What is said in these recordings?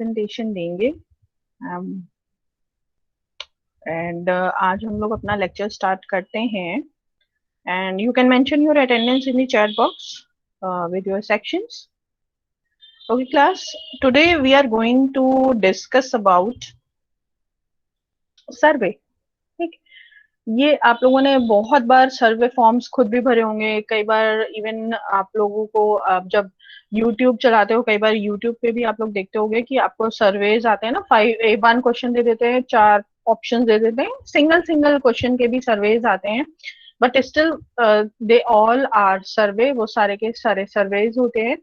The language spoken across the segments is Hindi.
प्रेजेंटेशन देंगे। एंड आज हम लोग अपना लेक्चर स्टार्ट करते हैं and you can mention your attendance in the chat box with your sections. Okay class, today we are going to discuss about survey. ठीक, ये आप लोगों ने बहुत बार सर्वे फॉर्म्स खुद भी भरे होंगे, कई बार इवन आप लोगों को आप जब यूट्यूब चलाते हो, कई बार यूट्यूब पे भी आप लोग देखते होंगे कि आपको सर्वेज आते हैं ना, 1 क्वेश्चन दे देते हैं, 4 ऑप्शन दे देते हैं, सिंगल सिंगल क्वेश्चन के भी सर्वेज आते हैं, but still they all are survey, वो सारे के सारे सर्वेज होते हैं।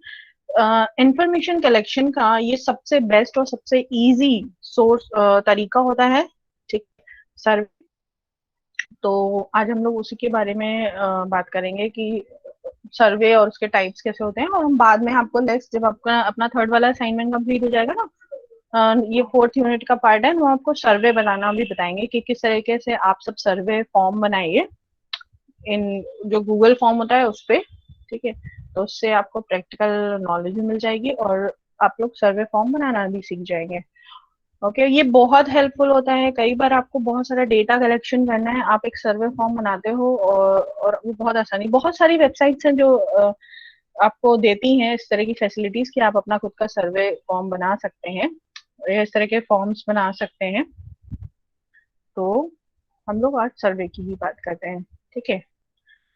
इंफॉर्मेशन कलेक्शन का ये सबसे बेस्ट और सबसे इजी सोर्स तरीका होता है, ठीक, सर्वे। तो आज हम लोग उसी के बारे में बात करेंगे कि सर्वे और उसके टाइप्स कैसे होते हैं, और हम बाद में आपको नेक्स्ट जब आपका अपना थर्ड वाला असाइनमेंट कंप्लीट हो जाएगा ना, ये 4th यूनिट का पार्ट है, वो आपको सर्वे बनाना भी बताएंगे कि किस तरीके से आप सब सर्वे फॉर्म बनाइए इन जो गूगल फॉर्म होता है उस पे, ठीक है। तो उससे आपको प्रैक्टिकल नॉलेज भी मिल जाएगी और आप लोग सर्वे फॉर्म बनाना भी सीख जाएंगे। ओके, ये बहुत हेल्पफुल होता है। कई बार आपको बहुत सारा डेटा कलेक्शन करना है, आप एक सर्वे फॉर्म बनाते हो और वो बहुत आसानी, बहुत सारी वेबसाइट्स हैं जो आपको देती हैं इस तरह की फैसिलिटीज कि आप अपना खुद का सर्वे फॉर्म बना सकते हैं, इस तरह के फॉर्म्स बना सकते हैं। तो हम लोग आज सर्वे की ही बात करते हैं, ठीक है।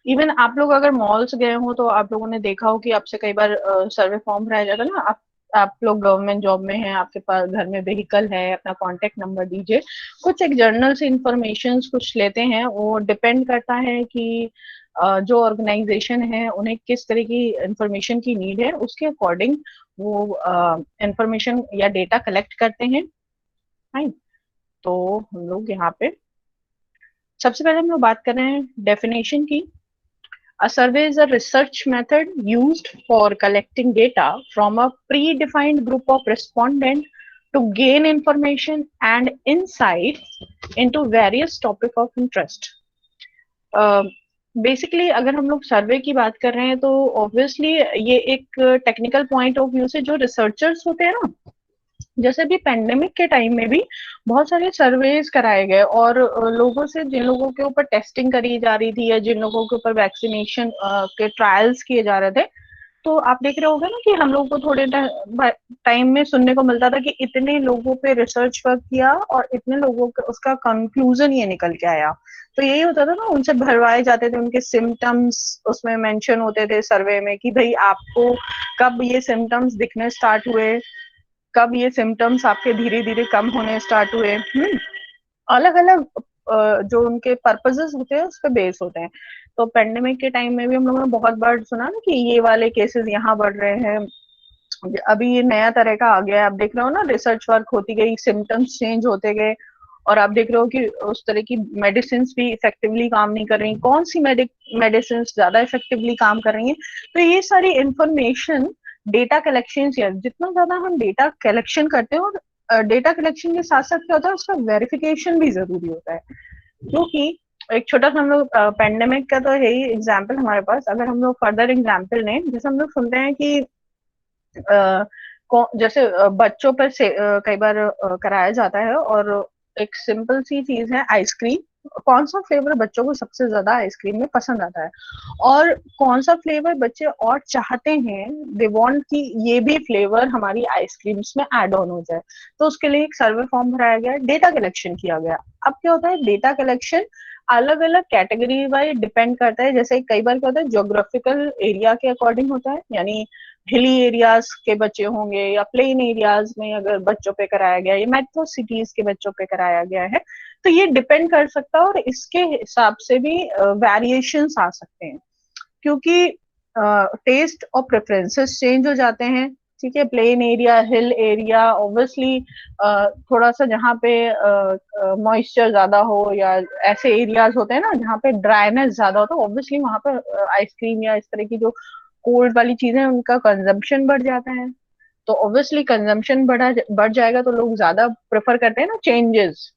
इवन आप लोग अगर मॉल्स गए हो तो आप लोगों ने देखा हो कि आपसे कई बार सर्वे फॉर्म भराया जाता है ना, आप लोग गवर्नमेंट जॉब में हैं, आपके पास घर में व्हीकल है, अपना कांटेक्ट नंबर दीजिए, कुछ एक जर्नल से इंफॉर्मेशन कुछ लेते हैं। वो डिपेंड करता है कि जो ऑर्गेनाइजेशन है उन्हें किस तरह की इंफॉर्मेशन की नीड है, उसके अकॉर्डिंग वो इंफॉर्मेशन या डेटा कलेक्ट करते हैं। राइट, तो हम लोग यहाँ पे सबसे पहले हम लोग बात कर रहे हैं डेफिनेशन की। A survey is a research method used for collecting data from a predefined group of respondents to gain information and insights into various topic of interest. Basically अगर हम लोग सर्वे की बात कर रहे हैं तो ऑब्वियसली ये एक टेक्निकल पॉइंट ऑफ व्यू से जो रिसर्चर्स होते हैं ना, जैसे भी पेंडेमिक के टाइम में भी बहुत सारे सर्वेज कराए गए और लोगों से, जिन लोगों के ऊपर टेस्टिंग करी जा रही थी या जिन लोगों के ऊपर वैक्सीनेशन के ट्रायल्स किए जा रहे थे, तो आप देख रहे होगे ना कि हम लोग को थोड़े टाइम में सुनने को मिलता था कि इतने लोगों पे रिसर्च वर्क किया और इतने लोगों का उसका कंक्लूजन ये निकल के आया। तो यही होता था ना, उनसे भरवाए जाते थे, उनके सिम्टम्स उसमें मेंशन होते थे सर्वे में कि भाई आपको कब ये सिम्टम्स दिखने स्टार्ट हुए, कब ये सिम्टम्स आपके धीरे धीरे कम होने स्टार्ट हुए। अलग अलग जो उनके पर्पसेस होते हैं उस पर बेस होते हैं। तो पेंडेमिक के टाइम में भी हम लोगों ने बहुत बार सुना ना कि ये वाले केसेस यहाँ बढ़ रहे हैं, अभी ये नया तरह का आ गया है। आप देख रहे हो ना, रिसर्च वर्क होती गई, सिम्टम्स चेंज होते गए, और आप देख रहे हो कि उस तरह की मेडिसिन भी इफेक्टिवली काम नहीं कर रही, कौन सी मेडिसिन ज्यादा इफेक्टिवली काम कर रही हैं। तो ये सारी इंफॉर्मेशन डेटा कलेक्शन, जितना ज्यादा हम डेटा कलेक्शन करते हैं, और डेटा कलेक्शन के साथ साथ क्या होता है, उसका वेरिफिकेशन भी जरूरी होता है। क्योंकि एक छोटा सा हम लोग पेंडेमिक का तो है ही एग्जाम्पल हमारे पास, अगर हम लोग फर्दर एग्जाम्पल लें, जैसे हम लोग सुनते हैं कि जैसे बच्चों पर से कई बार कराया जाता है, और एक सिंपल सी चीज है आइसक्रीम, कौन सा फ्लेवर बच्चों को सबसे ज्यादा आइसक्रीम में पसंद आता है, और कौन सा फ्लेवर बच्चे और चाहते हैं, दे वांट कि ये भी फ्लेवर हमारी आइसक्रीम्स में ऐड ऑन हो जाए। तो उसके लिए एक सर्वे फॉर्म भराया गया, डेटा कलेक्शन किया गया। अब क्या होता है, डेटा कलेक्शन अलग अलग कैटेगरी वाइज डिपेंड करता है। जैसे कई बार क्या होता है, ज्योग्राफिकल एरिया के अकॉर्डिंग होता है, यानी हिली एरियाज के बच्चे होंगे या प्लेन एरियाज में अगर बच्चों पे कराया गया, या मेट्रो सिटीज के बच्चों पे कराया गया है, तो ये डिपेंड कर सकता है और इसके हिसाब से भी वेरिएशंस आ सकते हैं, क्योंकि टेस्ट और प्रेफरेंसेस चेंज हो जाते हैं। ठीक है, plain area, hill area, obviously थोड़ा सा जहाँ पे मॉइस्चर ज्यादा हो, या ऐसे एरियाज होते हैं ना जहाँ पे ड्राइनेस ज्यादा होता है, ऑब्वियसली वहां पर आइसक्रीम या इस तरह की जो कोल्ड वाली चीजें, उनका कंजम्पशन बढ़ जाता है। तो ऑब्वियसली कंजम्पशन बढ़ जाएगा तो लोग ज्यादा प्रेफर करते हैं ना चेंजेस।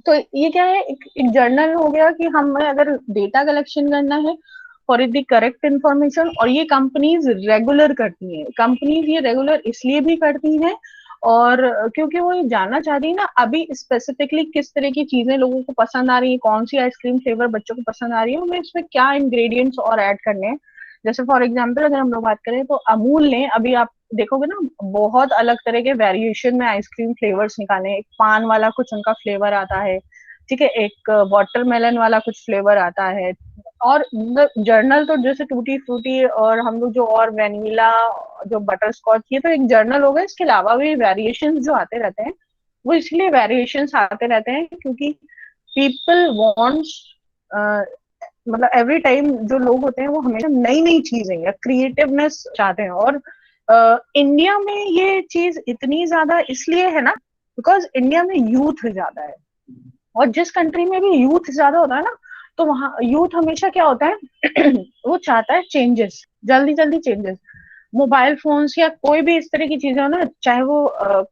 तो ये क्या है, एक जर्नल हो गया कि हमें अगर डेटा कलेक्शन करना है फॉर द करेक्ट इंफॉर्मेशन, और ये कंपनीज रेगुलर करती हैं। कंपनीज ये रेगुलर इसलिए भी करती हैं और क्योंकि वो ये जानना चाह रही है ना अभी स्पेसिफिकली किस तरह की चीजें लोगों को पसंद आ रही है, कौन सी आइसक्रीम फ्लेवर बच्चों को पसंद आ रही है, हमें इसमें क्या इंग्रेडिएंट्स और ऐड करने हैं। जैसे फॉर एग्जाम्पल अगर हम लोग बात करें तो अमूल ने अभी आप देखोगे ना बहुत अलग तरह के वेरिएशन में आइसक्रीम फ्लेवर्स निकाले हैं। एक पान वाला कुछ उनका फ्लेवर आता है, ठीक है, एक वाटरमेलन वाला कुछ फ्लेवर आता है, और जर्नल तो जैसे टूटी फ्रूटी और हम लोग जो और वेनिला जो बटर स्कॉच, ये तो एक जर्नल हो गया। इसके अलावा भी वेरिएशन जो आते रहते हैं वो इसलिए वेरिएशन आते रहते हैं क्योंकि पीपल वॉन्ट्स, मतलब एवरी टाइम जो लोग होते हैं वो हमेशा नई नई चीजें या क्रिएटिवनेस चाहते हैं। और इंडिया में ये चीज इतनी ज्यादा इसलिए है ना बिकॉज इंडिया में यूथ ज्यादा है, और जिस कंट्री में भी यूथ ज्यादा होता है ना तो वहाँ यूथ हमेशा क्या होता है वो चाहता है चेंजेस, जल्दी जल्दी चेंजेस। मोबाइल फोन्स या कोई भी इस तरह की चीजें हो ना, चाहे वो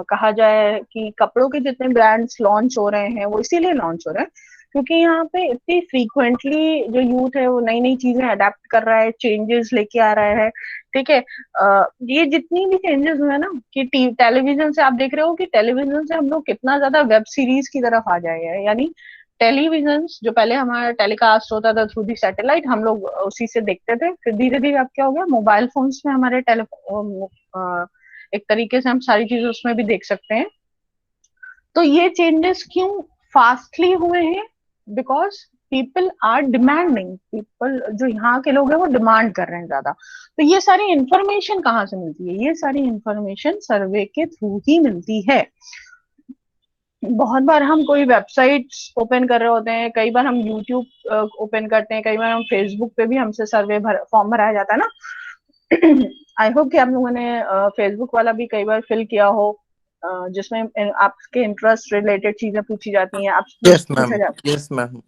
कहा जाए कि कपड़ों के जितने ब्रांड्स लॉन्च हो रहे हैं वो इसीलिए लॉन्च हो रहे हैं क्योंकि यहाँ पे इतनी फ्रीक्वेंटली जो यूथ है वो नई नई चीजें अडेप्ट कर रहा है, चेंजेस लेके आ रहा है। ठीक है, ये जितनी भी चेंजेस हुए ना कि टेलीविजन से आप देख रहे हो कि टेलीविजन से हम लोग कितना ज्यादा वेब सीरीज की तरफ आ जाए हैं। यानी टेलीविजन जो पहले हमारा टेलीकास्ट होता था थ्रू दी सैटेलाइट, हम लोग उसी से देखते थे, फिर धीरे धीरे अब क्या हो गया मोबाइल फोन्स में हमारे एक तरीके से हम सारी चीजें उसमें भी देख सकते हैं। तो ये चेंजेस क्यों फास्टली हुए हैं? Because people are demanding, people जो यहाँ के लोग हैं वो डिमांड कर रहे हैं ज्यादा। तो ये सारी इंफॉर्मेशन कहाँ से मिलती है? ये सारी इंफॉर्मेशन सर्वे के थ्रू ही मिलती है। बहुत बार हम कोई वेबसाइट्स ओपन कर रहे होते हैं, कई बार हम यूट्यूब ओपन करते हैं, कई बार हम फेसबुक पे भी हमसे सर्वे फॉर्म भराया जाता है ना। आई होप कि आप लोगों ने फेसबुक वाला भी कई बार फिल किया हो, जिसमें आपके इंटरेस्ट रिलेटेड चीजें पूछी जाती हैं, आपसे यस पूछा मैम, जाता यस मैम। है।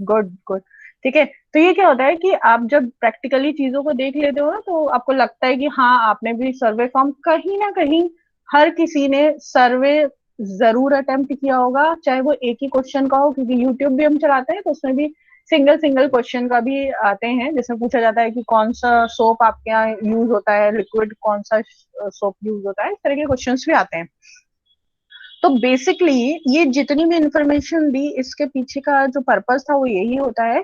Good good. ठीक है, तो ये क्या होता है कि आप जब प्रैक्टिकली चीजों को देख लेते हो ना तो आपको लगता है कि हाँ आपने भी सर्वे फॉर्म कहीं ना कहीं, हर किसी ने सर्वे जरूर अटेम्प्ट किया होगा, चाहे वो एक ही क्वेश्चन का हो, क्योंकि यूट्यूब भी हम चलाते हैं तो उसमें भी सिंगल सिंगल क्वेश्चन का भी आते हैं, जिसमें पूछा जाता है कि कौन सा सोप आपके यहाँ यूज होता है, लिक्विड कौन सा सोप यूज होता है, इस तरह के क्वेश्चंस भी आते हैं। तो बेसिकली ये जितनी भी इंफॉर्मेशन दी इसके पीछे का जो पर्पस था वो यही होता है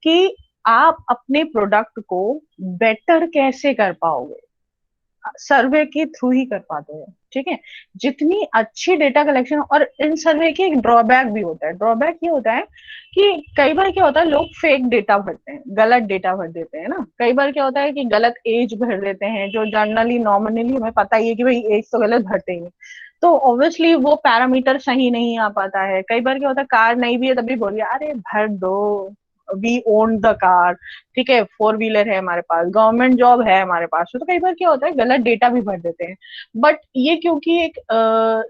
कि आप अपने प्रोडक्ट को बेटर कैसे कर पाओगे, सर्वे के थ्रू ही कर पाते हैं। ठीक है, जितनी अच्छी डेटा कलेक्शन, और इन सर्वे की एक ड्रॉबैक भी होता है। ड्रॉबैक ये होता है कि कई बार क्या होता है लोग फेक डेटा भरते हैं, गलत डेटा भर देते हैं ना। कई बार क्या होता है कि गलत एज भर देते हैं, जो जनरली नॉर्मली हमें पता ही है कि भाई एज तो गलत भरते ही, तो ऑब्वियसली वो पैरामीटर सही नहीं आ पाता है। कई बार क्या होता है कार नहीं भी है तभी बोलिए अरे भर दो, वी ओन द कार, ठीक है, फोर व्हीलर है हमारे पास, गवर्नमेंट जॉब है हमारे पास, तो कई बार क्या होता है गलत डेटा भी भर देते हैं। बट ये क्योंकि एक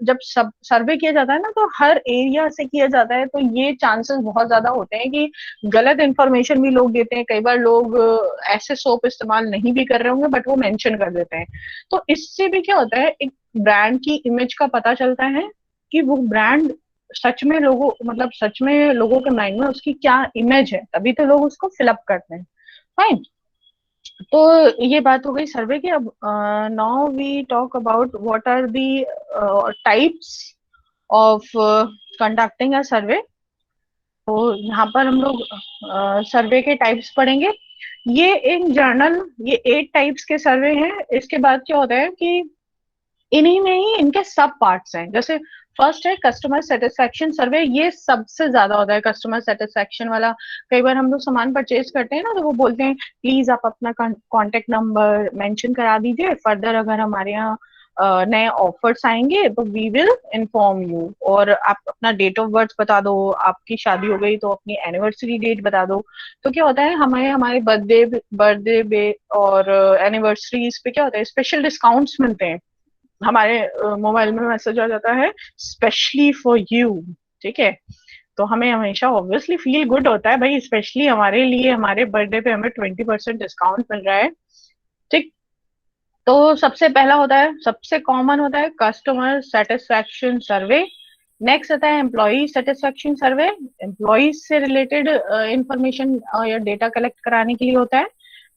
जब सब सर्वे किया जाता है ना तो हर एरिया से किया जाता है, तो ये चांसेस बहुत ज्यादा होते हैं कि गलत इन्फॉर्मेशन भी लोग देते हैं। कई बार लोग ऐसे सोप इस्तेमाल नहीं भी कर रहे होंगे बट वो मेंशन कर देते हैं। तो इससे भी क्या होता है एक ब्रांड की इमेज का पता चलता है कि वो ब्रांड सच में लोगों, मतलब सच में लोगों के माइंड में उसकी क्या इमेज है, तभी तो लोग उसको फिलअप करते हैं। फाइन। तो ये बात हो गई सर्वे की। अब now we talk about what are the types of conducting a survey. तो यहाँ पर हम लोग सर्वे के टाइप्स पढ़ेंगे। ये एक जर्नल, ये 8 टाइप्स के सर्वे हैं। इसके बाद क्या होता है कि इन्हीं में ही इनके सब पार्ट्स हैं। जैसे फर्स्ट है कस्टमर सेटिस्फेक्शन सर्वे, ये सबसे ज्यादा होता है कस्टमर सेटिस्फेक्शन वाला। कई बार हम लोग सामान परचेज करते हैं ना तो वो बोलते हैं प्लीज आप अपना कॉन्टेक्ट नंबर मेंशन करा दीजिए, फर्दर अगर हमारे यहाँ नए ऑफर्स आएंगे तो वी विल इन्फॉर्म यू, और आप अपना डेट ऑफ बर्थ बता दो, आपकी शादी हो गई तो अपनी एनिवर्सरी डेट बता दो। तो क्या होता है हमें हमारे बर्थडे बर्थडे और एनिवर्सरीज पे क्या होता है स्पेशल डिस्काउंट्स मिलते हैं। हमारे मोबाइल में मैसेज आ जाता है स्पेशली फॉर यू। ठीक है, तो हमें हमेशा ऑब्वियसली फील गुड होता है भाई, स्पेशली हमारे लिए हमारे बर्थडे पे हमें 20% डिस्काउंट मिल रहा है। ठीक, तो सबसे पहला होता है, सबसे कॉमन होता है कस्टमर सेटिस्फैक्शन सर्वे। नेक्स्ट आता है एम्प्लॉय सेटिस्फैक्शन सर्वे, एम्प्लॉयज से रिलेटेड इंफॉर्मेशन या डेटा कलेक्ट कराने के लिए होता है,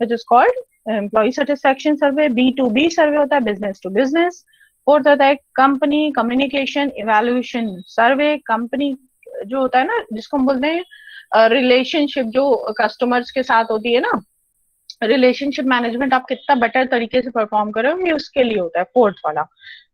which is called employee satisfaction survey. B2B survey होता है, बिजनेस टू बिजनेस। फोर्थ होता है company communication evaluation survey. Company जो होता है ना, जिसको हम बोलते हैं रिलेशनशिप, जो कस्टमर्स के साथ होती है ना, रिलेशनशिप मैनेजमेंट आप कितना बेटर तरीके से परफॉर्म कर रहे हो, ये उसके लिए होता है फोर्थ वाला।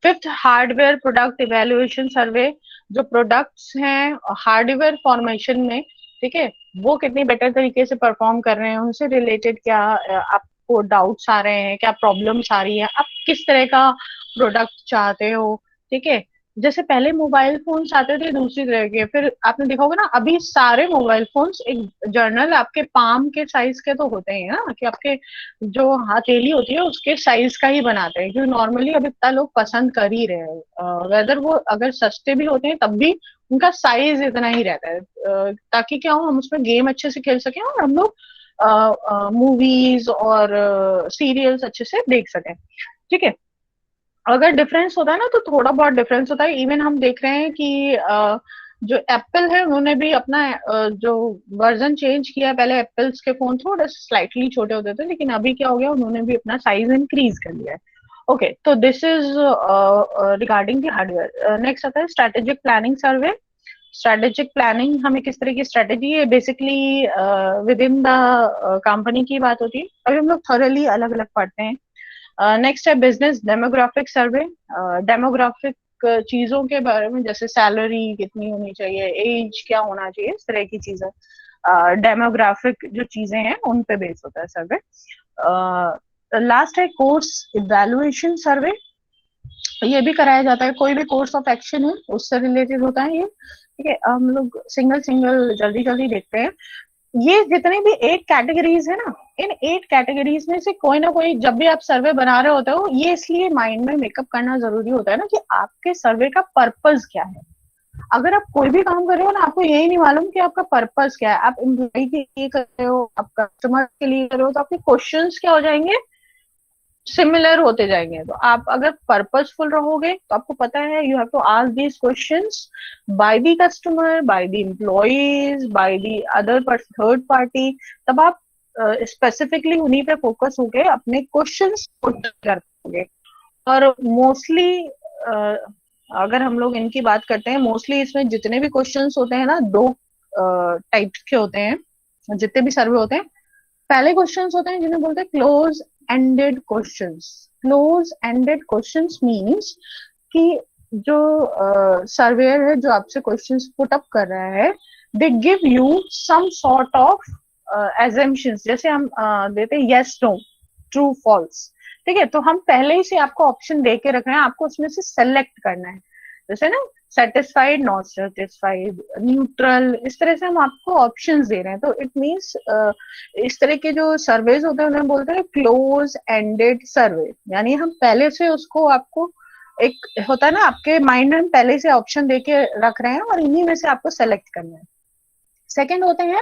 फिफ्थ हार्डवेयर प्रोडक्ट इवेल्युएशन सर्वे, जो प्रोडक्ट्स हैं हार्डवेयर फॉर्मेशन में, ठीक है, वो कितनी बेटर तरीके से परफॉर्म कर रहे हैं, उनसे रिलेटेड क्या आपको डाउट्स आ रहे हैं, क्या प्रॉब्लम्स आ रही है, आप किस तरह का प्रोडक्ट चाहते हो, ठीक है। जैसे पहले मोबाइल फोन्स आते थे दूसरी तरह के, फिर आपने देखा होगा ना, अभी सारे मोबाइल फोन्स एक जर्नल आपके पाम के साइज के तो होते हैं ना, कि आपके जो हथेली होती है उसके साइज का ही बनाते हैं, क्योंकि नॉर्मली अब इतना लोग पसंद कर ही रहे हैं, वेदर वो अगर सस्ते भी होते हैं तब भी उनका साइज इतना ही रहता है, ताकि क्या हो, हम उसमें गेम अच्छे से खेल सकें और हम लोग मूवीज और सीरियल्स अच्छे से देख सकें, ठीक है। अगर डिफरेंस होता है ना, तो थोड़ा बहुत डिफरेंस होता है। इवन हम देख रहे हैं कि जो एप्पल है उन्होंने भी अपना जो वर्जन चेंज किया है। पहले एप्पल्स के फोन थोड़े स्लाइटली छोटे होते थे, लेकिन अभी क्या हो गया, उन्होंने भी अपना साइज इंक्रीज कर लिया है। ओके, तो this is regarding the hardware. Next आता है स्ट्रेटेजिक प्लानिंग सर्वे। स्ट्रेटेजिक प्लानिंग हमें किस तरह की स्ट्रेटेजी है, basically with in the company की बात होती है। अभी हम लोग थॉरली अलग अलग पढ़ते हैं। नेक्स्ट है बिजनेस डेमोग्राफिक सर्वे। डेमोग्राफिक चीजों के बारे में, जैसे सैलरी कितनी होनी चाहिए, एज क्या होना चाहिए, इस तरह की चीजें, डेमोग्राफिक जो चीजें हैं उन पे बेस होता है सर्वे। लास्ट है कोर्स इवैल्यूएशन सर्वे। ये भी कराया जाता है, कोई भी कोर्स ऑफ एक्शन है उससे रिलेटेड होता है ये, ठीक है। हम लोग सिंगल सिंगल जल्दी जल्दी देखते हैं। ये जितने भी 8 कैटेगरीज है ना, इन 8 कैटेगरीज में से कोई ना कोई, जब भी आप सर्वे बना रहे होते हो, ये इसलिए माइंड में मेकअप करना जरूरी होता है ना, कि आपके सर्वे का पर्पस क्या है। अगर आप कोई भी काम कर रहे हो ना, आपको यही नहीं मालूम कि आपका पर्पस क्या है, आप एम्प्लॉय के लिए कर रहे हो, आप कस्टमर के लिए कर रहे हो, तो आपके क्वेश्चंस क्या हो जाएंगे, सिमिलर होते जाएंगे। तो आप अगर पर्पसफुल रहोगे तो आपको पता है, you have to ask these questions by the customer, by the employees, by the other third party, तब आप स्पेसिफिकली उन्हीं पे फोकस होके अपने क्वेश्चंस पुट कर पाओगे। और मोस्टली अगर हम लोग इनकी बात करते हैं, मोस्टली इसमें जितने भी क्वेश्चंस होते हैं ना, दो टाइप के होते हैं जितने भी सर्वे होते हैं। पहले क्वेश्चंस होते हैं जिन्हें बोलते हैं close ended questions. Close ended questions means कि जो सर्वेयर है जो आपसे क्वेश्चंस पुट अप कर रहा है, they give you some sort of assumptions, जैसे हम देते हैं यस नो, ट्रू फॉल्स, ठीक है। तो हम पहले ही से आपको ऑप्शन दे के रख रहे हैं, आपको उसमें से सेलेक्ट करना है, जैसे ना सेटिस्फाइड, नॉट सेटिस्फाइड, न्यूट्रल, इस तरह से हम आपको ऑप्शंस दे रहे हैं। तो इट मींस इस तरह के जो सर्वेज होते हैं उन्हें बोलते हैं क्लोज एंडेड सर्वे, यानी हम पहले से उसको आपको एक होता है ना, आपके माइंड में हम पहले से ऑप्शन दे के रख रहे हैं और इन्हीं में से आपको सेलेक्ट करना है। सेकेंड होते हैं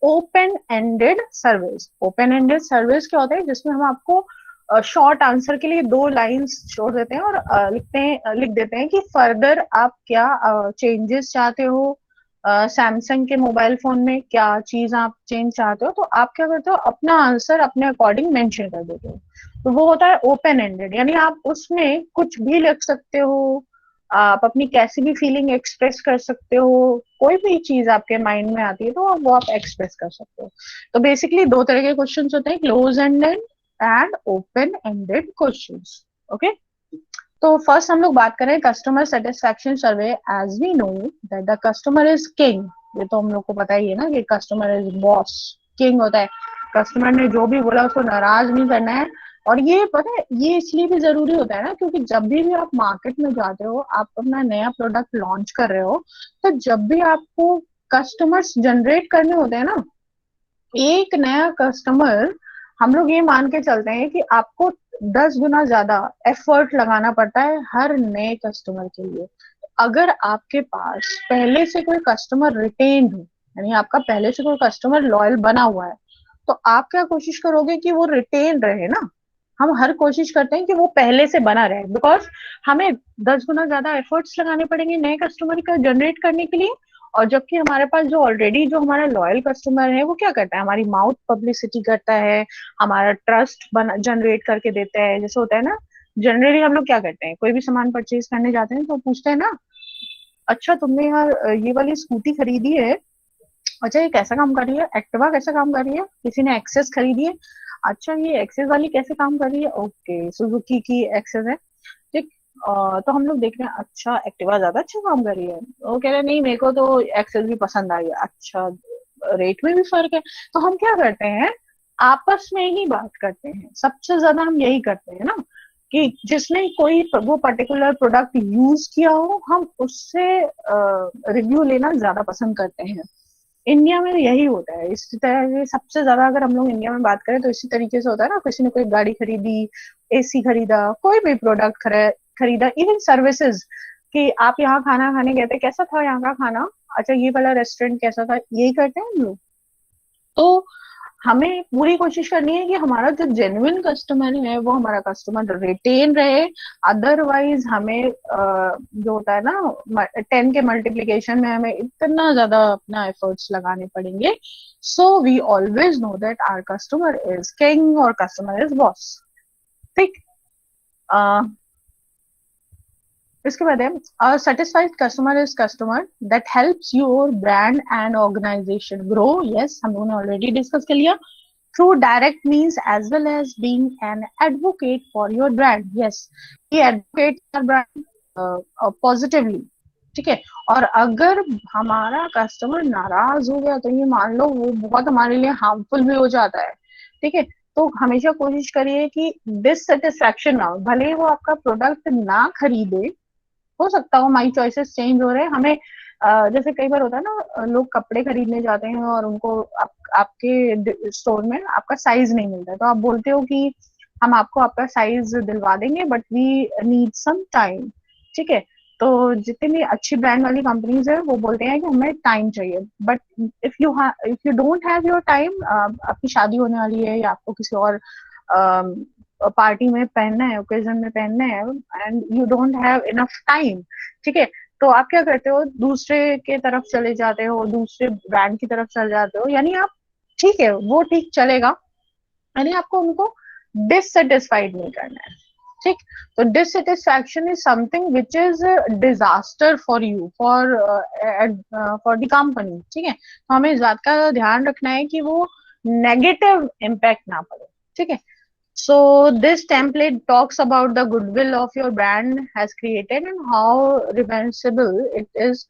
open ended surveys. Open ended surveys क्या होता है, जिसमें हम आपको शॉर्ट आंसर के लिए 2 लाइंस छोड़ देते हैं और लिख देते हैं कि फर्दर आप क्या चेंजेस चाहते हो, सैमसंग के मोबाइल फोन में क्या चीज आप चेंज चाहते हो, तो आप क्या करते हो, अपना आंसर अपने अकॉर्डिंग मेंशन कर देते हो। तो वो होता है ओपन एंडेड, यानी आप उसमें कुछ भी लिख सकते हो, आप अपनी कैसी भी फीलिंग एक्सप्रेस कर सकते हो, कोई भी चीज आपके माइंड में आती है तो वो आप एक्सप्रेस कर सकते हो। तो बेसिकली 2 तरह के क्वेश्चंस होते हैं, close ended and open ended questions. Okay, तो फर्स्ट हम लोग बात करें customer satisfaction survey. As we know that the customer is king, ये तो हम लोग को पता ही है ना कि कस्टमर इज बॉस, किंग होता है। कस्टमर ने जो भी बोला उसको नाराज नहीं करना है। और ये पता है, ये इसलिए भी जरूरी होता है ना, क्योंकि जब भी आप मार्केट में जाते हो, आप अपना नया प्रोडक्ट लॉन्च कर रहे हो, तो जब भी आपको कस्टमर्स जनरेट करने होते हैं ना, एक नया कस्टमर, हम लोग ये मान के चलते हैं कि आपको 10 गुना ज्यादा एफर्ट लगाना पड़ता है हर नए कस्टमर के लिए। अगर आपके पास पहले से कोई कस्टमर रिटेन हो, यानी आपका पहले से कोई कस्टमर लॉयल बना हुआ है, तो आप क्या कोशिश करोगे कि वो रिटेन रहे ना। हम हर कोशिश करते हैं कि वो पहले से बना रहे, बिकॉज हमें 10 गुना ज्यादा एफर्ट्स लगाने पड़ेंगे नए कस्टमर का जनरेट करने के लिए। और जबकि हमारे पास जो ऑलरेडी जो हमारा लॉयल कस्टमर है, वो क्या करता है, हमारी माउथ पब्लिसिटी करता है, हमारा ट्रस्ट बना जनरेट करके देता है। जैसे होता है ना, जनरली हम लोग क्या करते हैं, कोई भी सामान परचेज करने जाते हैं तो पूछते हैं ना, अच्छा तुमने यार ये वाली स्कूटी खरीदी है, अच्छा ये कैसा काम कर रही है, एक्टिवा कैसा काम कर रही है, किसी ने एक्सेस खरीदी है, अच्छा ये एक्सेस वाली कैसे काम कर रही है, ओके सुजुकी की एक्सेस है, ठीक। तो हम लोग देख रहे हैं, अच्छा एक्टिवा ज्यादा अच्छा काम कर रही है, वो कह रहे हैं नहीं मेरे को तो एक्सेस भी पसंद आई है, अच्छा रेट में भी फर्क है। तो हम क्या करते हैं, आपस में ही बात करते हैं, सबसे ज्यादा हम यही करते हैं ना, कि जिसने कोई वो पर्टिकुलर प्रोडक्ट यूज किया हो हम उससे रिव्यू लेना ज्यादा पसंद करते हैं। इंडिया में यही होता है, इसी तरह से सबसे ज्यादा अगर हम लोग इंडिया में बात करें तो इसी तरीके से होता है ना, किसी ने कोई गाड़ी खरीदी, एसी खरीदा, कोई भी प्रोडक्ट खरीदा, इवन सर्विसेज, कि आप यहाँ खाना खाने गए थे, कैसा था यहाँ का खाना, अच्छा ये वाला रेस्टोरेंट कैसा था, यही करते हैं हम लोग। तो हमें पूरी कोशिश करनी है कि हमारा जो जेन्युइन कस्टमर है वो हमारा कस्टमर रिटेन रहे। अदरवाइज हमें जो होता है ना 10 के मल्टीप्लीकेशन में हमें इतना ज्यादा अपना एफर्ट्स लगाने पड़ेंगे। So we always know that our customer is king और कस्टमर इज बॉस। ठीक। इसके बाद है satisfied customer is customer that helps your brand and organisation grow. Yes, हम लोगों ने ऑलरेडी डिस्कस कर लिया। Through direct means as well as being an advocate for your brand. Yes, he advocate your brand positively. ठीक है। और अगर हमारा कस्टमर नाराज हो गया तो ये मान लो वो बहुत हमारे लिए हार्मफुल भी हो जाता है। ठीक है। तो हमेशा कोशिश करिए कि डिससेटिस्फैक्शन ना हो, भले ही वो आपका प्रोडक्ट ना खरीदे, हो सकता हो माई चॉइसेस चेंज हो रहे हैं हमें। जैसे कई बार होता है ना, लोग कपड़े खरीदने जाते हैं और उनको आपके स्टोर में आपका साइज नहीं मिलता है, तो आप बोलते हो कि हम आपको आपका साइज दिलवा देंगे but we need some time. ठीक है। तो जितनी भी अच्छी ब्रांड वाली कंपनीज है वो बोलते हैं कि हमें टाइम चाहिए, but if you don't have your time, आपकी शादी होने वाली है या आपको किसी और पार्टी में पहनना है, ओकेजन में पहनना है, and you don't have enough time. ठीक है। तो आप क्या करते हो, दूसरे के तरफ चले जाते हो, दूसरे ब्रांड की तरफ चले जाते हो, यानी आप, ठीक है वो ठीक चलेगा, यानी आपको उनको डिससेटिस्फाइड नहीं करना है। ठीक। तो dissatisfaction is something which is disaster for you, for the company. ठीक है। तो हमें इस बात का ध्यान रखना है कि वो नेगेटिव इम्पैक्ट ना पड़े। ठीक है। So this template talks about the goodwill of your brand has created and how referenceable it is।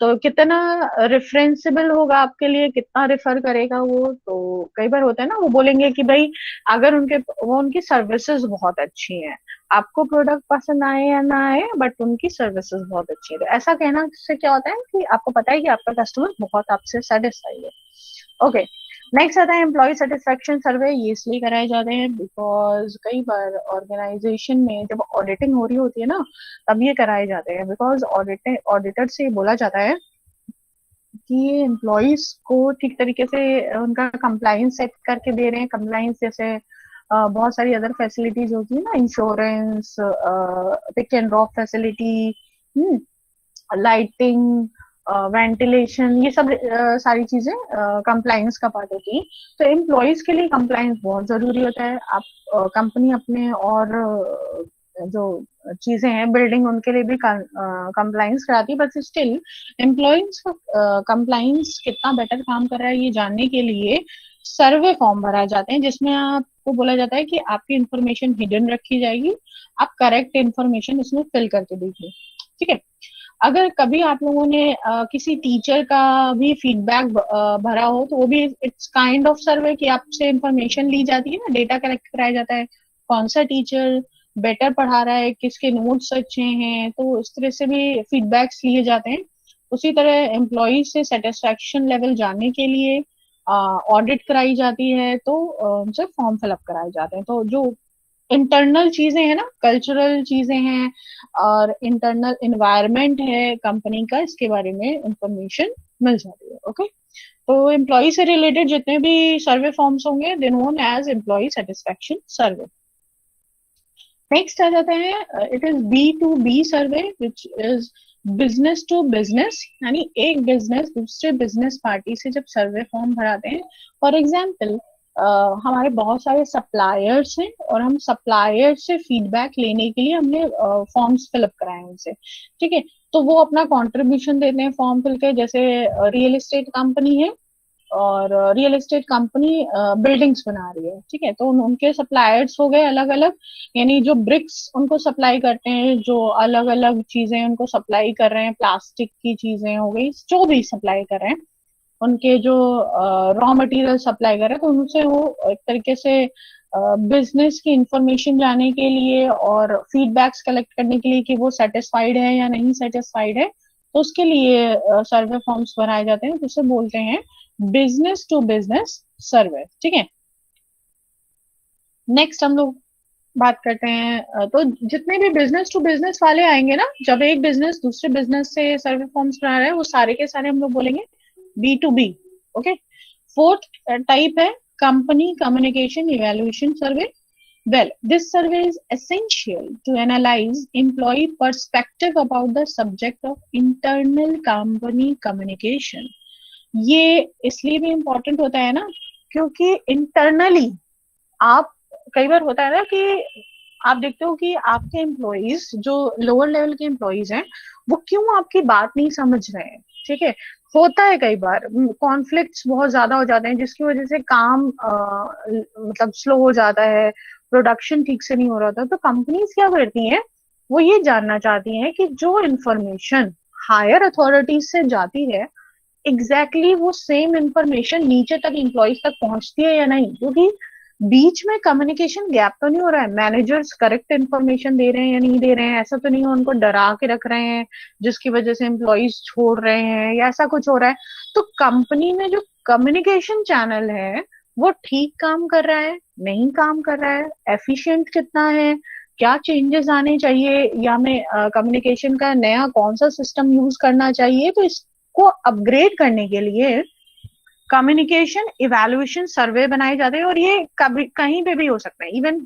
तो कितना रेफरेंसेबल होगा आपके लिए, कितना रेफर करेगा वो। तो कई बार होता है ना, वो बोलेंगे कि भाई अगर उनकी सर्विसेज बहुत अच्छी हैं, आपको प्रोडक्ट पसंद आए या ना आए बट उनकी सर्विसेज बहुत अच्छी है, तो ऐसा कहना से क्या होता है कि आपको पता है कि आपका कस्टमर बहुत आपसे सेटिस्फाइड है। ओके। नेक्स्ट आता है एम्प्लॉय सेटिस्फेक्शन सर्वे। ये इसलिए कराए जाते हैं बिकॉज कई बार ऑर्गेनाइजेशन में जब ऑडिटिंग हो रही होती है ना, तब ये कराए जाते हैं, बिकॉज ऑडिटर से बोला जाता है कि एम्प्लॉयज को ठीक तरीके से उनका कंप्लाइंस सेट करके दे रहे हैं। कंप्लाइंस जैसे बहुत सारी अदर फैसिलिटीज होती है ना, insurance, pick and drop facility, lighting, ventilation, ये सब सारी चीजें कंप्लाइंस का पार्ट होती है। तो एम्प्लॉयज के लिए कंप्लाइंस बहुत जरूरी होता है। आप कंपनी अपने और जो चीजें हैं बिल्डिंग उनके लिए भी कंप्लाइंस कराती है, बट स्टिल एम्प्लॉयज कंप्लाइंस कितना बेटर काम कर रहा है ये जानने के लिए सर्वे फॉर्म भराए जाते हैं, जिसमें आपको बोला जाता है कि आपकी इंफॉर्मेशन हिडन रखी जाएगी, आप करेक्ट इंफॉर्मेशन इसमें फिल करके दीजिए। ठीक है। अगर कभी आप लोगों ने किसी टीचर का भी फीडबैक भरा हो तो वो भी इट्स काइंड ऑफ सर्वे, कि आपसे इंफॉर्मेशन ली जाती है ना, डेटा कलेक्ट कराया जाता है, कौन सा टीचर बेटर पढ़ा रहा है, किसके नोट्स अच्छे हैं, तो इस तरह से भी फीडबैक्स लिए जाते हैं। उसी तरह एम्प्लॉय से सेटिस्फेक्शन लेवल जानने के लिए ऑडिट कराई जाती है, तो उनसे फॉर्म फिलअप कराए जाते हैं। तो जो इंटरनल चीजें हैं ना, कल्चरल चीजें हैं और इंटरनल एनवायरनमेंट है कंपनी का, इसके बारे में इंफॉर्मेशन मिल जाती है। ओके। तो एम्प्लॉय से रिलेटेड जितने भी सर्वे फॉर्म्स होंगे they known as employ satisfaction survey. Next आ जाता है, it is B2B survey which is business to business, यानी एक बिजनेस दूसरे बिजनेस पार्टी से जब सर्वे फॉर्म भराते हैं। फॉर एग्जाम्पल हमारे बहुत सारे सप्लायर्स हैं और हम सप्लायर से फीडबैक लेने के लिए हमने फॉर्म्स फिलअप कराए हैं उनसे, ठीक है। तो वो अपना कंट्रीब्यूशन देते हैं फॉर्म फिल के, जैसे रियल एस्टेट कंपनी है और रियल एस्टेट कंपनी बिल्डिंग्स बना रही है, ठीक है। तो उनके सप्लायर्स हो गए अलग अलग, यानी जो ब्रिक्स उनको सप्लाई करते हैं, जो अलग अलग चीजें उनको सप्लाई कर रहे हैं, प्लास्टिक की चीजें हो गई, जो भी सप्लाई कर रहे हैं, उनके जो रॉ मटेरियल सप्लाई कर रहे हैं, तो उनसे वो एक तरीके से बिजनेस की इंफॉर्मेशन जाने के लिए और फीडबैक्स कलेक्ट करने के लिए कि वो सेटिस्फाइड है या नहीं सेटिस्फाइड है, तो उसके लिए सर्वे फॉर्म्स बनाए जाते हैं, जिसे बोलते हैं बिजनेस टू बिजनेस सर्वे, ठीक है। नेक्स्ट हम लोग बात करते हैं, तो जितने भी बिजनेस टू बिजनेस वाले आएंगे ना, जब एक बिजनेस दूसरे बिजनेस से सर्वे फॉर्म्स बना रहा है, वो सारे के सारे हम लोग बोलेंगे B to B, okay. Fourth type है company communication evaluation survey. Well, this survey is essential to analyze employee perspective about the subject of internal company communication. ये इसलिए भी इम्पोर्टेंट होता है ना, क्योंकि इंटरनली आप, कई बार होता है ना कि आप देखते हो कि आपके एम्प्लॉइज जो लोअर लेवल के एम्प्लॉइज हैं, वो क्यों आपकी बात नहीं समझ रहे हैं, ठीक है। होता है कई बार कॉन्फ्लिक्ट्स बहुत ज्यादा हो जाते हैं, जिसकी वजह से काम मतलब स्लो हो जाता है, प्रोडक्शन ठीक से नहीं हो रहा था। तो कंपनीज क्या करती हैं, वो ये जानना चाहती हैं कि जो इन्फॉर्मेशन हायर अथॉरिटीज से जाती है, एग्जैक्टली वो सेम इंफॉर्मेशन नीचे तक एम्प्लॉइज तक पहुंचती है या नहीं, क्योंकि बीच में कम्युनिकेशन गैप तो नहीं हो रहा है, मैनेजर्स करेक्ट इन्फॉर्मेशन दे रहे हैं या नहीं दे रहे हैं, ऐसा तो नहीं है उनको डरा के रख रहे हैं जिसकी वजह से एम्प्लॉइज छोड़ रहे हैं या ऐसा कुछ हो रहा है। तो कंपनी में जो कम्युनिकेशन चैनल है वो ठीक काम कर रहा है, नहीं काम कर रहा है, एफिशिएंट कितना है, क्या चेंजेस आने चाहिए, या मैं कम्युनिकेशन का नया कौन सा सिस्टम यूज करना चाहिए। तो इसको अपग्रेड करने के लिए कम्युनिकेशन इवैल्यूएशन सर्वे बनाए जाते हैं, और ये कभी कहीं पे भी हो सकता है, इवन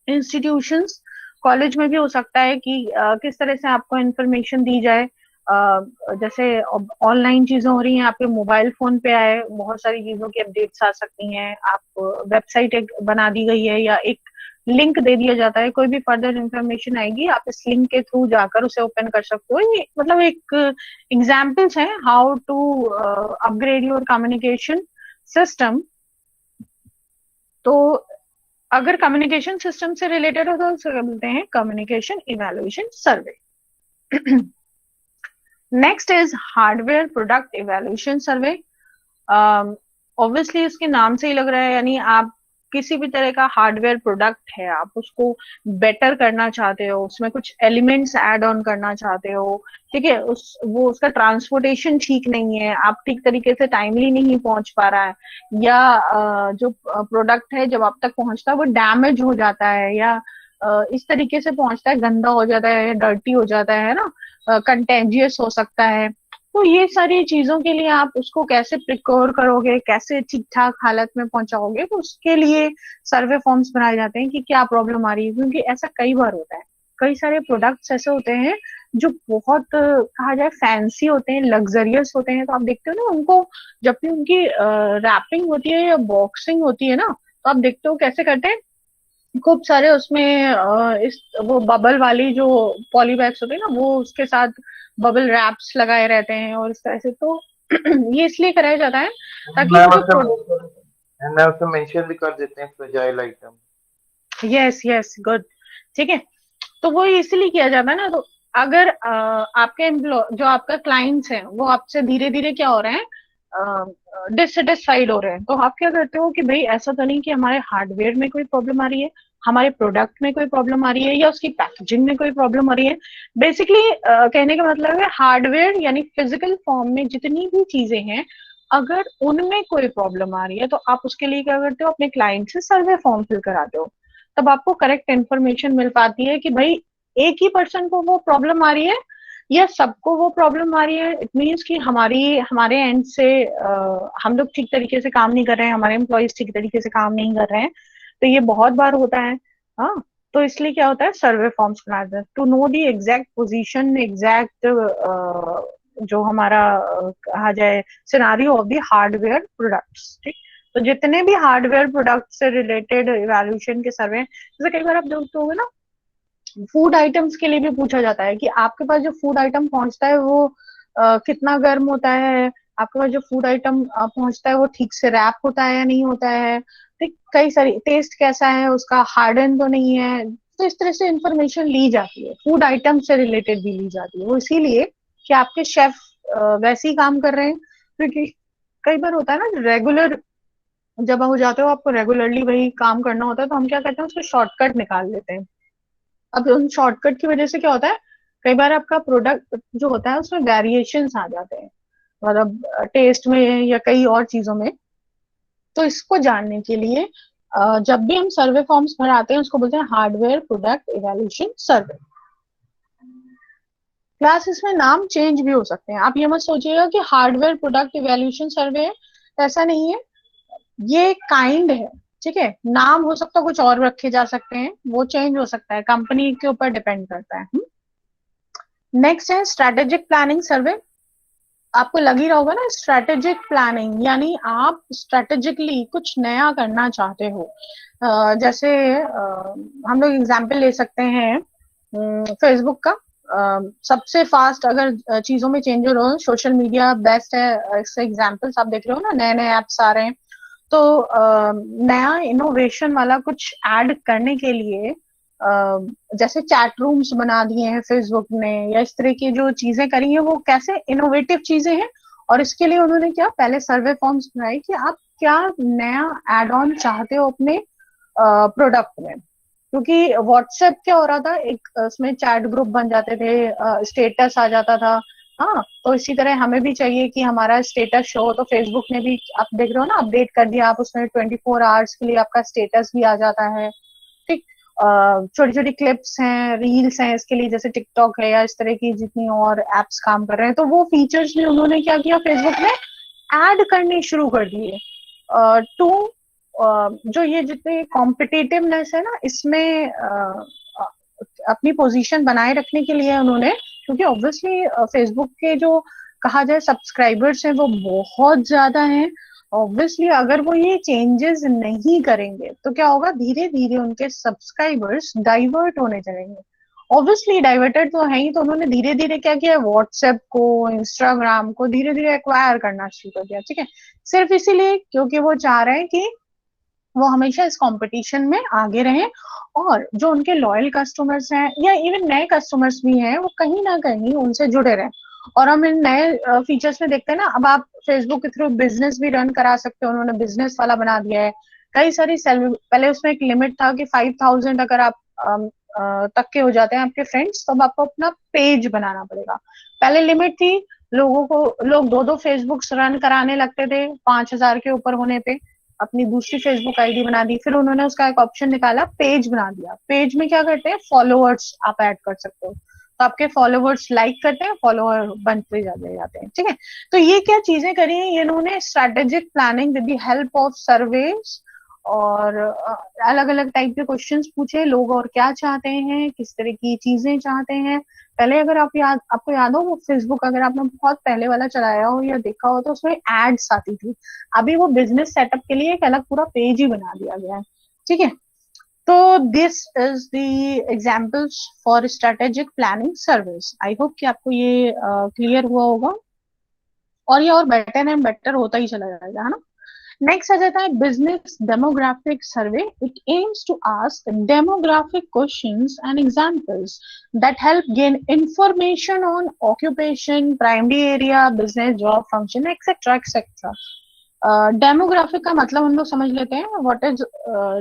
इंस्टीट्यूशंस कॉलेज में भी हो सकता है कि किस तरह से आपको इंफॉर्मेशन दी जाए। जैसे ऑनलाइन चीजें हो रही हैं, आपके मोबाइल फोन पे आए, बहुत सारी चीजों की अपडेट्स आ सकती हैं, आप वेबसाइट एक बना दी गई है या एक लिंक दे दिया जाता है, कोई भी फर्दर इंफॉर्मेशन आएगी आप इस लिंक के थ्रू जाकर उसे ओपन कर सकते हो। ये मतलब एक एग्जाम्पल्स हैं how to upgrade your communication system. तो अगर कम्युनिकेशन सिस्टम से रिलेटेड हो तो उसे बोलते हैं communication evaluation survey. Next is hardware product evaluation survey. Obviously इसके नाम से ही लग रहा है, यानी आप किसी भी तरह का हार्डवेयर प्रोडक्ट है, आप उसको बेटर करना चाहते हो, उसमें कुछ एलिमेंट्स ऐड ऑन करना चाहते हो, ठीक है। उसका ट्रांसपोर्टेशन ठीक नहीं है, आप ठीक तरीके से टाइमली नहीं पहुंच पा रहा है, या जो प्रोडक्ट है जब आप तक पहुंचता है वो डैमेज हो जाता है, या इस तरीके से पहुंचता है गंदा हो जाता है या डर्टी हो जाता है ना, कंटेजियस हो सकता है। तो ये सारी चीजों के लिए आप उसको कैसे प्रिक्योर करोगे, कैसे ठीक ठाक हालत में पहुंचाओगे, तो उसके लिए सर्वे फॉर्म्स बनाए जाते हैं कि क्या प्रॉब्लम आ रही है। क्योंकि ऐसा कई बार होता है, कई सारे प्रोडक्ट्स ऐसे होते हैं जो बहुत कहा जाए फैंसी होते हैं, लग्जरियस होते हैं, तो आप देखते हो ना उनको, जब भी उनकी रैपिंग होती है या बॉक्सिंग होती है ना, तो आप देखते हो कैसे करते हैं, खूब सारे उसमें इस वो बबल वाली जो पॉली बैग्स होते हैं ना, वो उसके साथ बबल रैप्स लगाए रहते हैं और इस तरह से। तो ये इसलिए कराया जाता है ताकि वो जो मेंशन भी कर देते हैं fragile item. Yes yes good, ठीक है। तो वो इसलिए किया जाता है ना। तो अगर आपके एम्प्लॉय जो आपका क्लाइंट्स हैं वो आपसे धीरे धीरे क्या हो रहे हैं, डिससेटिस्फाइड हो रहे हैं, तो आप क्या करते हो कि भाई ऐसा तो नहीं कि हमारे हार्डवेयर में कोई प्रॉब्लम आ रही है, हमारे प्रोडक्ट में कोई प्रॉब्लम आ रही है, या उसकी पैकेजिंग में कोई प्रॉब्लम आ रही है। बेसिकली कहने का मतलब है हार्डवेयर यानी फिजिकल फॉर्म में जितनी भी चीजें हैं, अगर उनमें कोई प्रॉब्लम आ रही है तो आप उसके लिए क्या करते हो, अपने क्लाइंट से सर्वे फॉर्म फिल कराते हो। तब आपको करेक्ट इन्फॉर्मेशन मिल पाती है कि भाई एक ही पर्सन को वो प्रॉब्लम आ रही है या सबको वो प्रॉब्लम आ रही है। इट मीन्स कि हमारे एंड से हम लोग ठीक तरीके से काम नहीं कर रहे हैं, हमारे एम्प्लॉयज ठीक तरीके से काम नहीं कर रहे हैं। तो ये बहुत बार होता है। हाँ, तो इसलिए क्या होता है, सर्वे फॉर्म्स बनाते हैं to know the exact position, exact जो हमारा कहा जाए scenario of the hardware products, ठीक। तो जितने भी हार्डवेयर प्रोडक्ट से रिलेटेड इवैल्यूएशन के सर्वे, जैसे कई बार आप देखते होंगे ना, फूड आइटम्स के लिए भी पूछा जाता है कि आपके पास जो फूड आइटम पहुंचता है वो कितना गर्म होता है, आपके पास जो फूड आइटम पहुंचता है वो ठीक से रैप होता है या नहीं होता है, ठीक, कई सारी टेस्ट कैसा है उसका, हार्डन तो नहीं है। तो इस तरह से इंफॉर्मेशन ली जाती है, फूड आइटम से रिलेटेड भी ली जाती है, वो इसीलिए कि आपके शेफ वैसे ही काम कर रहे हैं। क्योंकि कई बार होता है ना, रेगुलर जब हो जाते हो, आपको रेगुलरली वही काम करना होता है, तो हम क्या करते हैं, उसको शॉर्टकट निकाल लेते हैं। अब उन शॉर्टकट की वजह से क्या होता है, कई बार आपका प्रोडक्ट जो होता है उसमें वेरिएशंस आ जाते हैं, मतलब टेस्ट में या कई और चीजों में। तो इसको जानने के लिए जब भी हम सर्वे फॉर्म्स भराते हैं उसको बोलते हैं हार्डवेयर प्रोडक्ट इवैल्यूएशन सर्वे। क्लास इसमें नाम चेंज भी हो सकते हैं, आप ये मत सोचिएगा कि हार्डवेयर प्रोडक्ट इवैल्यूएशन सर्वे है, ऐसा नहीं है, ये काइंड है, ठीक है। नाम हो सकता है कुछ और रखे जा सकते हैं, वो चेंज हो सकता है, कंपनी के ऊपर डिपेंड करता है। नेक्स्ट है स्ट्रेटेजिक प्लानिंग सर्वे। आपको लग ही रहा होगा ना, स्ट्रेटेजिक प्लानिंग यानी आप स्ट्रेटेजिकली कुछ नया करना चाहते हो। जैसे हम लोग एग्जांपल ले सकते हैं फेसबुक का। सबसे फास्ट अगर चीजों में चेंज हो रहा हो, सोशल मीडिया बेस्ट है, इससे एग्जांपल्स आप देख रहे हो ना, नए नए एप्स आ रहे हैं। तो नया इनोवेशन वाला कुछ ऐड करने के लिए जैसे चैट रूम्स बना दिए हैं फेसबुक ने, या इस तरह की जो चीजें करी हैं वो कैसे इनोवेटिव चीजें हैं। और इसके लिए उन्होंने क्या, पहले सर्वे फॉर्म्स बनाए कि आप क्या नया एड ऑन चाहते हो अपने प्रोडक्ट में। क्योंकि व्हाट्सएप क्या हो रहा था, एक उसमें चैट ग्रुप बन जाते थे, स्टेटस आ जाता था। हाँ, तो इसी तरह हमें भी चाहिए कि हमारा स्टेटस शो हो, तो फेसबुक ने भी, आप देख रहे हो ना, अपडेट कर दिया, आप उसमें 24 आवर्स के लिए आपका स्टेटस भी आ जाता है। ठीक, छोटी छोटी क्लिप्स हैं, रील्स हैं इसके लिए, जैसे टिकटॉक है या इस तरह की जितनी और एप्स काम कर रहे हैं, तो वो फीचर्स भी उन्होंने क्या किया, फेसबुक ने ऐड करने शुरू कर दिए। टू जो ये जितने कॉम्पिटिटिवनेस है ना इसमें, अपनी पोजीशन बनाए रखने के लिए उन्होंने, क्योंकि ऑब्वियसली फेसबुक के जो कहा जाए सब्सक्राइबर्स हैं वो बहुत ज्यादा हैं, ऑब्वियसली अगर वो ये चेंजेस नहीं करेंगे तो क्या होगा, धीरे धीरे उनके सब्सक्राइबर्स डाइवर्ट होने चलेंगे। ऑब्वियसली डाइवर्टेड तो है ही, तो उन्होंने धीरे धीरे क्या किया, व्हाट्सएप को, इंस्टाग्राम को धीरे धीरे एक्वायर करना शुरू कर दिया, ठीक है। सिर्फ इसीलिए क्योंकि वो चाह रहे हैं कि वो हमेशा इस कंपटीशन में आगे रहें, और जो उनके लॉयल कस्टमर्स हैं या इवन नए कस्टमर्स भी हैं वो कहीं ना कहीं उनसे जुड़े रहें। और हम इन नए फीचर्स में देखते हैं ना, अब आप फेसबुक के थ्रू बिजनेस भी रन करा सकते हो, उन्होंने बिजनेस वाला बना दिया है। कई सारी पहले उसमें एक लिमिट था कि 5,000 अगर आप तक के हो जाते हैं आपके फ्रेंड्स, तब आपको अपना पेज बनाना पड़ेगा। पहले लिमिट थी, लोगों को, लोग दो दो फेसबुक्स रन कराने लगते थे 5,000 के ऊपर होने पे, अपनी दूसरी फेसबुक आईडी बना दी। फिर उन्होंने उसका एक ऑप्शन निकाला, पेज बना दिया। पेज में क्या करते हैं, फॉलोअर्स आप ऐड कर सकते हो, तो आपके फॉलोअर्स लाइक करते हैं, फॉलोअर बनते जाते हैं, ठीक है। तो ये क्या चीजें करी है इन्होंने, strategic planning with the help of surveys, और अलग अलग टाइप के क्वेश्चंस पूछे, लोग और क्या चाहते हैं, किस तरह की चीजें चाहते हैं। पहले अगर आपको याद हो, वो फेसबुक अगर आपने बहुत पहले वाला चलाया हो या देखा हो, तो उसमें एड्स आती थी। अभी वो बिजनेस सेटअप के लिए एक अलग पूरा पेज ही बना दिया गया है, ठीक है। तो this is the examples for strategic planning service. I hope कि आपको ये क्लियर हुआ होगा, और ये और बेटर एंड बेटर होता ही चला जाएगा, है ना। नेक्स्ट आ जाता है business demographic survey. It aims to ask demographic questions and examples that help gain information on occupation, primary area, business, job, function, et cetera et cetera. Demographic का मतलब हम लोग समझ लेते हैं, व्हाट इज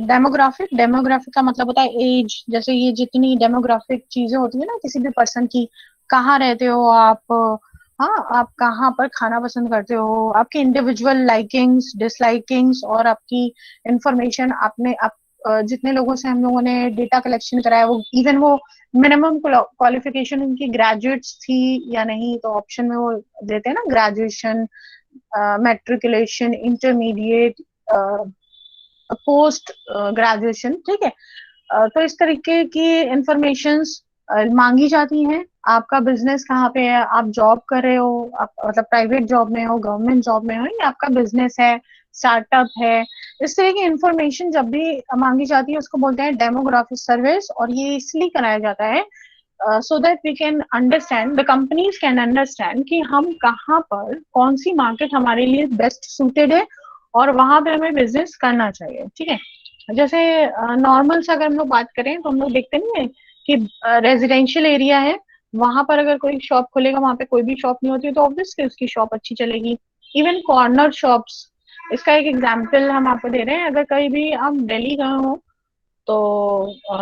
डेमोग्राफिक। डेमोग्राफिक का मतलब होता है एज, जैसे ये जितनी डेमोग्राफिक चीजें होती है ना किसी भी पर्सन की, कहाँ रहते हो आप, हाँ, आप कहाँ पर खाना पसंद करते हो, आपकी इंडिविजुअल लाइकिंग्स डिसलाइकिंग्स, और आपकी इंफॉर्मेशन, आपने आप जितने लोगों से हम लोगों ने डेटा कलेक्शन कराया, वो इवन वो मिनिमम क्वालिफिकेशन उनकी ग्रेजुएट्स थी या नहीं, तो ऑप्शन में वो देते हैं ना, graduation, matriculation, intermediate, post graduation, ठीक है। तो इस तरीके की इंफॉर्मेशन मांगी जाती हैं। आपका बिजनेस कहाँ पे है, आप जॉब कर रहे हो, आप मतलब प्राइवेट जॉब में हो, गवर्नमेंट जॉब में हो, या आपका बिजनेस है, स्टार्टअप है, इस तरह की इंफॉर्मेशन जब भी मांगी जाती है उसको बोलते हैं डेमोग्राफिक सर्वेस। और ये इसलिए कराया जाता है so that we can understand, the companies can understand कि हम कहाँ पर कौन सी मार्केट हमारे लिए बेस्ट सूटेड है और वहां पे हमें बिजनेस करना चाहिए। ठीक है, जैसे नॉर्मल से अगर हम लोग बात करें तो हम लोग देखते नहीं है कि रेजिडेंशियल एरिया है, वहां पर अगर कोई शॉप खुलेगा, वहां पे कोई भी शॉप नहीं होती है तो ऑब्वियसली उसकी शॉप अच्छी चलेगी। इवन कॉर्नर शॉप्स, इसका एक एग्जाम्पल हम आपको दे रहे हैं। अगर कहीं भी आप दिल्ली गए हो तो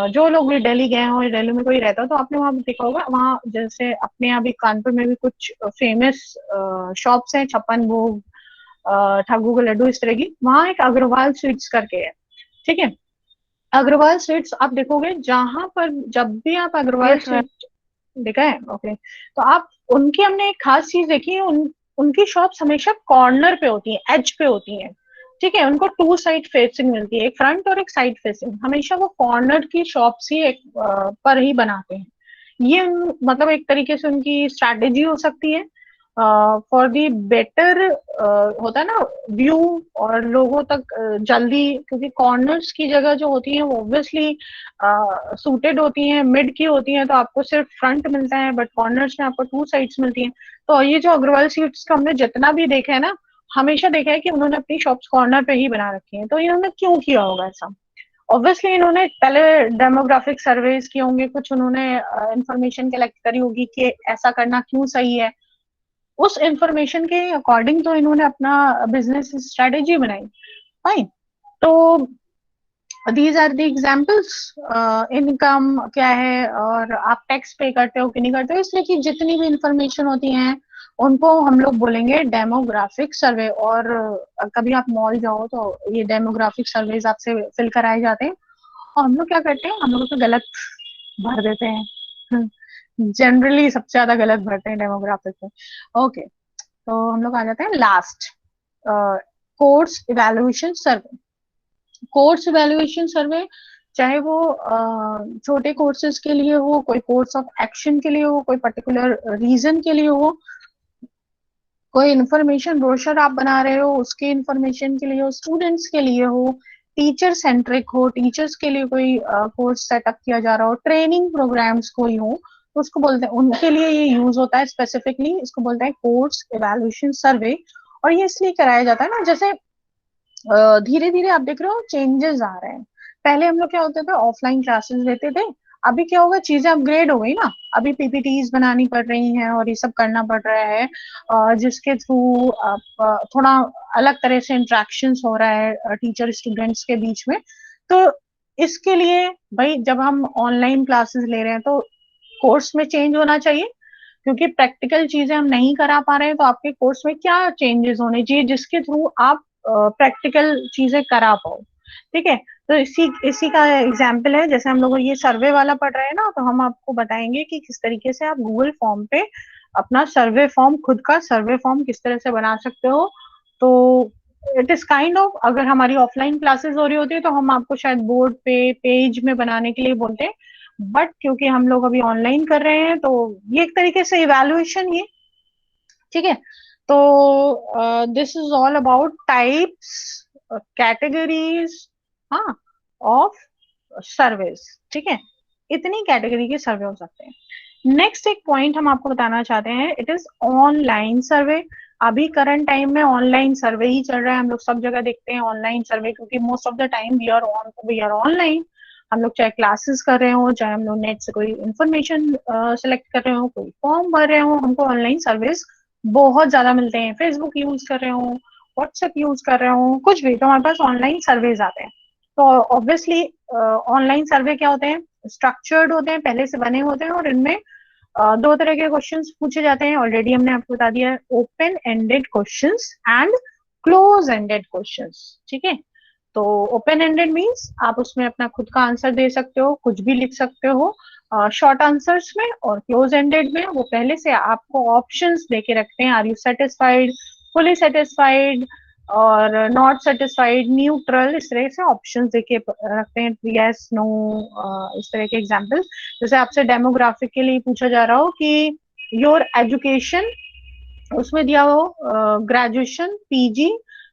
जो लोग भी दिल्ली गए हो, दिल्ली में कोई रहता हो तो आपने वहां देखा होगा, वहाँ जैसे अपने यहाँ भी कानपुर में भी कुछ फेमस शॉप्स हैं, छप्पन भोग, ठग्गू का लड्डू, इस तरह की। वहाँ एक अग्रवाल स्वीट्स करके है। ठीक है, अग्रवाल स्वीट्स आप देखोगे, जहां पर जब भी आप अग्रवाल यस मैम। स्वीट देखा है, ओके, तो आप उनकी हमने एक खास चीज देखी है, उनकी शॉप्स हमेशा कॉर्नर पे होती हैं, एज पे होती हैं। ठीक है, उनको टू साइड फेसिंग मिलती है, एक फ्रंट और एक साइड फेसिंग। हमेशा वो कॉर्नर की शॉप्स ही एक पर ही बनाते हैं। ये मतलब एक तरीके से उनकी स्ट्रैटेजी हो सकती है फॉर दी बेटर, होता है ना, व्यू, और लोगों तक जल्दी, क्योंकि कॉर्नर्स की जगह जो होती है वो ऑब्वियसली सूटेड होती हैं, मिड की होती हैं, तो आपको सिर्फ फ्रंट मिलता है, बट कॉर्नर्स में आपको टू साइड्स मिलती हैं। तो ये जो अग्रवाल सीट्स का हमने जितना भी देखा है ना, हमेशा देखा है कि उन्होंने अपनी शॉप्स कॉर्नर पे ही बना रखी हैं। तो इन्होंने क्यों किया होगा ऐसा? ऑब्वियसली इन्होंने पहले डेमोग्राफिक सर्वेज किए होंगे, कुछ उन्होंने इंफॉर्मेशन कलेक्ट करी होगी कि ऐसा करना क्यों सही है। उस इंफॉर्मेशन के अकॉर्डिंग तो इन्होंने अपना बिजनेस स्ट्रेटेजी बनाई। फाइन। तो these are the examples. Income क्या है और आप टैक्स पे करते हो कि नहीं करते हो, इसलिए कि जितनी भी इंफॉर्मेशन होती हैं उनको हम लोग बोलेंगे डेमोग्राफिक सर्वे। और कभी आप मॉल जाओ तो ये डेमोग्राफिक सर्वेज आपसे फिल कराए जाते हैं, और हम लोग क्या करते हैं, हम लोग तो गलत भर देते हैं। जनरली सबसे ज्यादा गलत भरते हैं डेमोग्राफिक में। ओके, तो हम लोग आ जाते हैं लास्ट, कोर्स इवैल्यूएशन सर्वे। कोर्स इवैल्यूएशन सर्वे, चाहे वो छोटे कोर्सेज के लिए हो, कोई कोर्स ऑफ एक्शन के लिए हो, कोई पर्टिकुलर रीजन के लिए हो, कोई इन्फॉर्मेशन ब्रोशर आप बना रहे हो उसके इन्फॉर्मेशन के लिए हो, स्टूडेंट्स के लिए हो, टीचर सेंट्रिक हो, टीचर्स के लिए कोई कोर्स सेटअप किया जा रहा हो, ट्रेनिंग प्रोग्राम्स कोई हो, तो उसको बोलते हैं, उनके लिए ये यूज होता है स्पेसिफिकली, इसको बोलते हैं कोर्स इवैल्यूएशन सर्वे। और ये इसलिए कराया जाता है ना, जैसे धीरे धीरे आप देख रहे हो चेंजेस आ रहे हैं। पहले हम लोग क्या होते थे, ऑफलाइन क्लासेस लेते थे। अभी क्या होगा, चीजें अपग्रेड हो गई ना, अभी पीपीटीज बनानी पड़ रही हैं और ये सब करना पड़ रहा है, जिसके थ्रू थोड़ा अलग तरह से इंटरेक्शंस हो रहा है टीचर स्टूडेंट्स के बीच में। तो इसके लिए भाई जब हम ऑनलाइन क्लासेस ले रहे हैं तो कोर्स में चेंज होना चाहिए, क्योंकि प्रैक्टिकल चीजें हम नहीं करा पा रहे हैं। तो आपके कोर्स में क्या चेंजेस होने चाहिए जिसके थ्रू आप प्रैक्टिकल चीजें करा पाओ। ठीक है, तो इसी इसी का एग्जाम्पल है, जैसे हम लोग ये सर्वे वाला पढ़ रहे हैं ना, तो हम आपको बताएंगे कि किस तरीके से आप गूगल फॉर्म पे अपना सर्वे फॉर्म, खुद का सर्वे फॉर्म किस तरह से बना सकते हो। तो इट इज काइंड ऑफ, अगर हमारी ऑफलाइन क्लासेस हो रही होती है तो हम आपको शायद बोर्ड पे पेज में बनाने के लिए बोलते हैं, बट क्योंकि हम लोग अभी ऑनलाइन कर रहे हैं तो ये एक तरीके से इवैल्यूएशन ही। ठीक है, तो this is all about types, categories, हाँ, ऑफ सर्वेस। ठीक है, इतनी कैटेगरी के सर्वे हो सकते हैं। नेक्स्ट एक पॉइंट हम आपको बताना चाहते हैं, इट इज ऑनलाइन सर्वे। अभी करंट टाइम में ऑनलाइन सर्वे ही चल रहा है, हम लोग सब जगह देखते हैं ऑनलाइन सर्वे, क्योंकि most of the time we are online. हम लोग चाहे क्लासेस कर रहे हो, चाहे हम लोग नेट से कोई इन्फॉर्मेशन सेलेक्ट कर रहे हो, कोई फॉर्म भर रहे हो, हमको ऑनलाइन सर्विस बहुत ज्यादा मिलते हैं। फेसबुक यूज कर रहे हो, व्हाट्सएप यूज कर रहे हो, कुछ भी, तो हमारे पास ऑनलाइन सर्वेज आते हैं। तो ऑब्वियसली ऑनलाइन सर्वे क्या होते हैं, स्ट्रक्चर्ड होते हैं, पहले से बने होते हैं, और इनमें दो तरह के क्वेश्चंस पूछे जाते हैं। ऑलरेडी हमने आपको बता दिया, open ended questions and close ended questions. ठीक है, तो ओपन एंडेड मीन्स आप उसमें अपना खुद का आंसर दे सकते हो, कुछ भी लिख सकते हो शॉर्ट आंसर्स में। और क्लोज एंडेड में वो पहले से आपको ऑप्शंस देके रखते हैं, are you satisfied, fully satisfied, और नॉट सेटिस्फाइड, न्यूट्रल, इस तरह से ऑप्शंस देके रखते हैं, यस नो, इस तरह के एग्जाम्पल। जैसे आपसे डेमोग्राफिक के लिए पूछा जा रहा हो कि योर एजुकेशन, उसमें दिया हो ग्रेजुएशन, पीजी,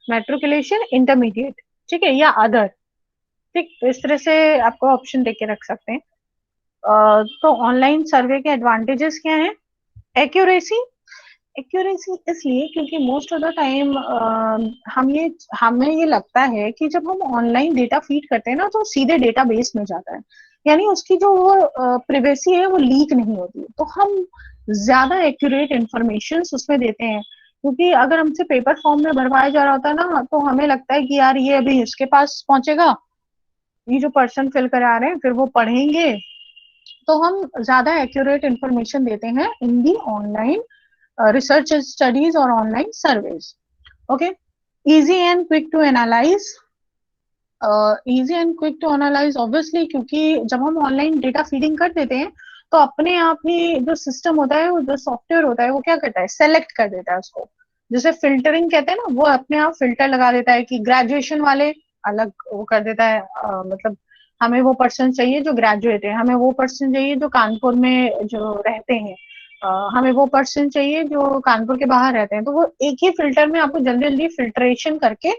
मैट्रिकुलेशन, इंटरमीडिएट, ठीक है, या अदर, ठीक, तो इस तरह से आपको ऑप्शन देके रख सकते हैं। तो ऑनलाइन सर्वे के एडवांटेजेस क्या हैं? एक्यूरेसी, एक्यूरेसी इसलिए क्योंकि मोस्ट ऑफ द टाइम हमें ये लगता है कि जब हम ऑनलाइन डेटा फीड करते हैं ना तो सीधे डेटाबेस में जाता है, यानी उसकी जो प्रिवेसी है वो लीक नहीं होती है, तो हम ज्यादा एक्यूरेट इंफॉर्मेशन उसमें देते हैं। क्योंकि अगर हमसे पेपर फॉर्म में भरवाया जा रहा होता है ना तो हमें लगता है कि यार ये अभी इसके पास पहुंचेगा, ये जो पर्सन फिल करा रहे हैं फिर वो पढ़ेंगे, तो हम ज्यादा एक्यूरेट इंफॉर्मेशन देते हैं इन दी online research studies or online surveys. Okay, easy and quick to analyze, easy and quick to analyse obviously, क्योंकि जब हम ऑनलाइन डेटा फीडिंग कर देते हैं तो अपने आप ही जो सिस्टम होता है, वो जो सॉफ्टवेयर होता है वो क्या करता है, सेलेक्ट कर देता है उसको, जैसे फिल्टरिंग कहते हैं ना, वो अपने आप फिल्टर लगा देता है कि ग्रेजुएशन वाले अलग वो कर देता है, मतलब हमें वो पर्सन चाहिए जो ग्रेजुएट है, हमें वो पर्सन चाहिए जो कानपुर में जो रहते हैं, हमें वो पर्सन चाहिए जो कानपुर के बाहर रहते हैं, तो वो एक ही फिल्टर में आपको जल्दी जल्दी फिल्ट्रेशन करके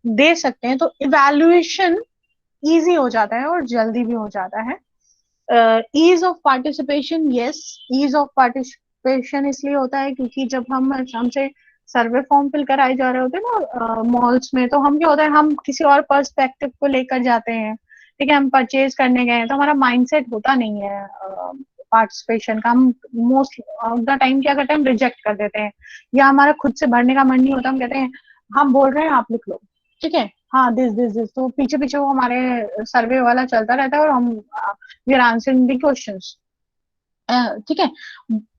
दे सकते हैं, तो इवैल्यूएशन इजी हो जाता है और जल्दी भी हो जाता है। Ease of participation, yes, ease of participation इसलिए होता है क्योंकि जब हमसे सर्वे फॉर्म फिल कराए जा रहे होते हैं ना मॉल्स में, तो हम क्या होता है, हम किसी और पर्सपेक्टिव को लेकर जाते हैं, ठीक है, हम परचेज करने गए हैं तो हमारा माइंडसेट होता नहीं है पार्टिसिपेशन का, हम मोस्ट ऑफ द टाइम क्या करते हैं, हम रिजेक्ट कर देते हैं, या हमारा खुद से भरने का मन नहीं होता, हम कहते हैं हम बोल रहे हैं आप लिख लो, ठीक है, हाँ दिस दिस दिस, तो पीछे पीछे वो हमारे सर्वे वाला चलता रहता है और हम we are answering the questions, ठीक है।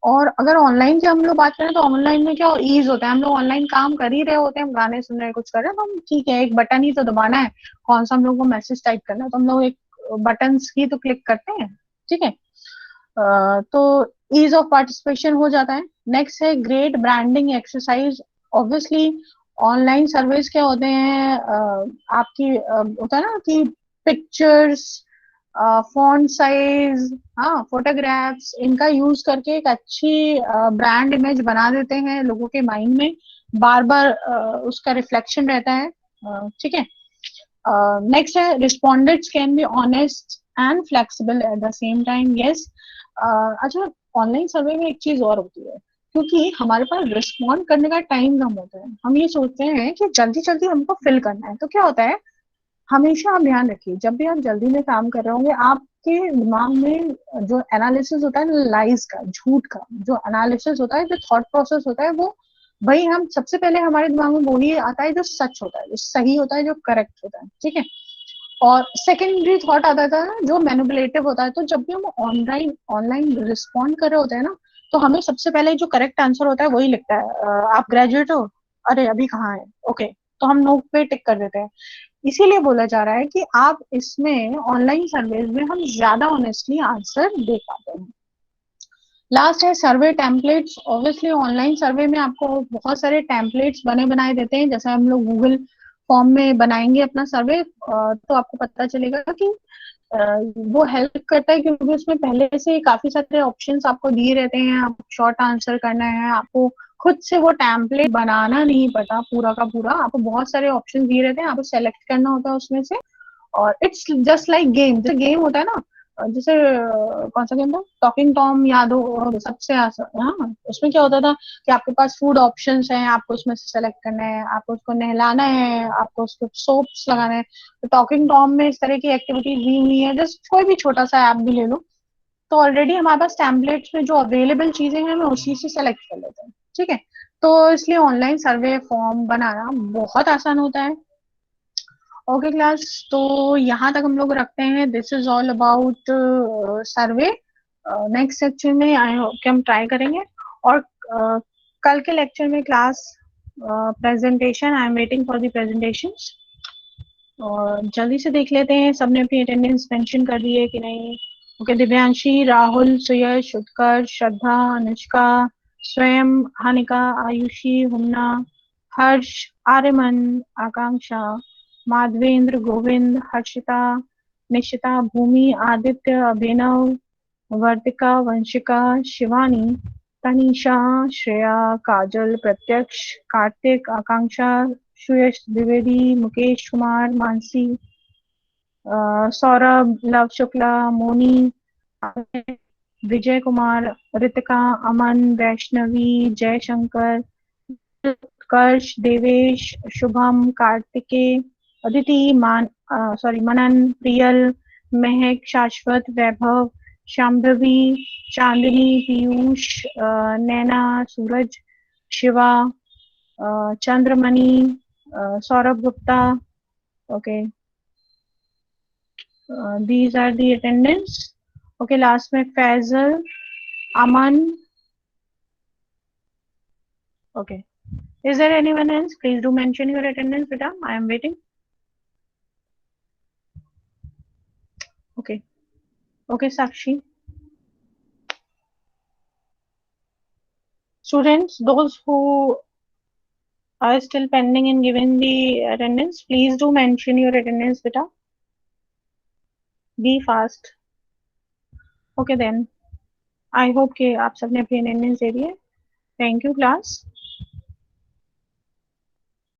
और अगर ऑनलाइन की हम लोग बात करें तो ऑनलाइन में क्या ईज होता है, हम लोग ऑनलाइन काम कर ही रहे होते हैं, हम गाने सुन रहे हैं, कुछ कर रहे हैं, तो हम ठीक है एक बटन ही तो दबाना है, कौन सा हम लोग को मैसेज टाइप करना है, तो हम लोग एक बटन ही तो क्लिक करते हैं, ठीक है। तो ईज ऑफ पार्टिसिपेशन हो जाता है। नेक्स्ट है great branding exercise, obviously online service क्या होते हैं, आपकी होता है ना कि पिक्चर्स, फॉन्ट साइज, हाँ फोटोग्राफ्स, इनका यूज करके एक अच्छी ब्रांड इमेज बना देते हैं लोगों के माइंड में, बार बार उसका रिफ्लेक्शन रहता है, ठीक है। नेक्स्ट है respondents can be honest and flexible at the same time, yes. अच्छा, ऑनलाइन सर्वे में एक चीज और होती है, क्योंकि हमारे पास रिस्पॉन्ड करने का टाइम कम होता है, हम ये सोचते हैं कि जल्दी जल्दी हमको फिल करना है, तो क्या होता है, हमेशा आप ध्यान रखिए जब भी आप जल्दी में काम कर रहे होंगे, आपके दिमाग में जो एनालिसिस होता है, लाइज का, झूठ का जो एनालिसिस होता है, जो थॉट प्रोसेस होता है, वो भाई हम सबसे पहले हमारे दिमाग में वही आता है जो सच होता है, जो सही होता है, जो करेक्ट होता है, ठीक है। और सेकेंडरी थॉट आता था जो मैनिपुलेटिव होता है, तो जब भी हम ऑनलाइन ऑनलाइन रिस्पॉन्ड कर रहे होते हैं ना, तो हमें सबसे पहले जो करेक्ट आंसर होता है वही लिखता है, आप ग्रेजुएट हो, अरे अभी कहाँ है, ओके, तो हम नोट पे टिक कर देते हैं। इसीलिए बोला जा रहा है कि आप इसमें ऑनलाइन सर्वेज में हम ज्यादा ऑनेस्टली आंसर दे पाते हैं। लास्ट है सर्वे टेम्पलेट्स, ऑब्वियसली ऑनलाइन सर्वे में आपको बहुत सारे टेम्पलेट्स बने बनाए देते हैं, जैसे हम लोग गूगल फॉर्म में बनाएंगे अपना सर्वे, तो आपको पता चलेगा कि वो हेल्प करता है, क्योंकि उसमें पहले से काफी सारे ऑप्शंस आपको दिए रहते हैं, आप शॉर्ट आंसर करना है, आपको खुद से वो टेम्पलेट बनाना नहीं पड़ता पूरा का पूरा, आपको बहुत सारे ऑप्शन दिए रहते हैं, आपको सेलेक्ट करना होता है उसमें से, और इट्स जस्ट लाइक गेम, जैसे गेम होता है ना, जैसे कौन सा गेम था, टॉकिंग टॉम याद हो सबसे आसान, हाँ उसमें क्या होता था कि आपके पास फूड ऑप्शंस हैं, आपको उसमें से सेलेक्ट करना है, आपको उसको नहलाना है, आपको उसको सोप्स लगाना है, तो टॉकिंग टॉम में इस तरह की एक्टिविटीज दी हुई है, जस्ट कोई भी छोटा सा ऐप भी ले लो, तो ऑलरेडी हमारे पास टेम्पलेट्स में जो अवेलेबल चीजें हैं हमें उसी से सेलेक्ट कर लेते हैं, ठीक है। तो इसलिए ऑनलाइन सर्वे फॉर्म बनाना बहुत आसान होता है। ओके क्लास, तो यहाँ तक हम लोग रखते हैं, this is all about survey. Next lecture में आई होप कि हम ट्राई करेंगे, और कल के लेक्चर में class presentation, I am waiting for the presentation, और जल्दी से देख लेते हैं सबने अपनी अटेंडेंस मेंशन कर दी है कि नहीं। ओके, दिव्यांशी, राहुल, सुयश, उत्कर्ष, श्रद्धा, अनुष्का, स्वयं, हानिका, आयुषी, हुमना, हर्ष, आर्यमन, आकांक्षा, माधवेंद्र, गोविंद, हर्षिता, निशिता, भूमि, आदित्य, अभिनव, वर्तिका, वंशिका, शिवानी, तनीषा, श्रेया, काजल, प्रत्यक्ष, कार्तिक, आकांक्षा, सुयश द्विवेदी, मुकेश कुमार, मानसी, सौरभ, लव शुक्ला, मोनी, विजय कुमार, रितिका, अमन, वैष्णवी, जयशंकर, उत्कर्ष, देवेश, शुभम, कार्तिकेय, अदिति, मनन, प्रियल, महक, शाश्वत, वैभव, शाम्भवी, चांदनी, पीयूष, नैना, सूरज, Shiva, Chandramani, Saurabh Gupta. Okay, these are the attendance. Okay, last में फैजल, अमन. Okay, is there anyone else? Please do mention your attendance, beta. I am waiting. Okay, okay, Sakshi. Students, those who are still pending in giving the attendance, please do mention your attendance, beta. Be fast. Okay then. I hope कि आप सबने अपनी attendance दे दी है. Thank you, class.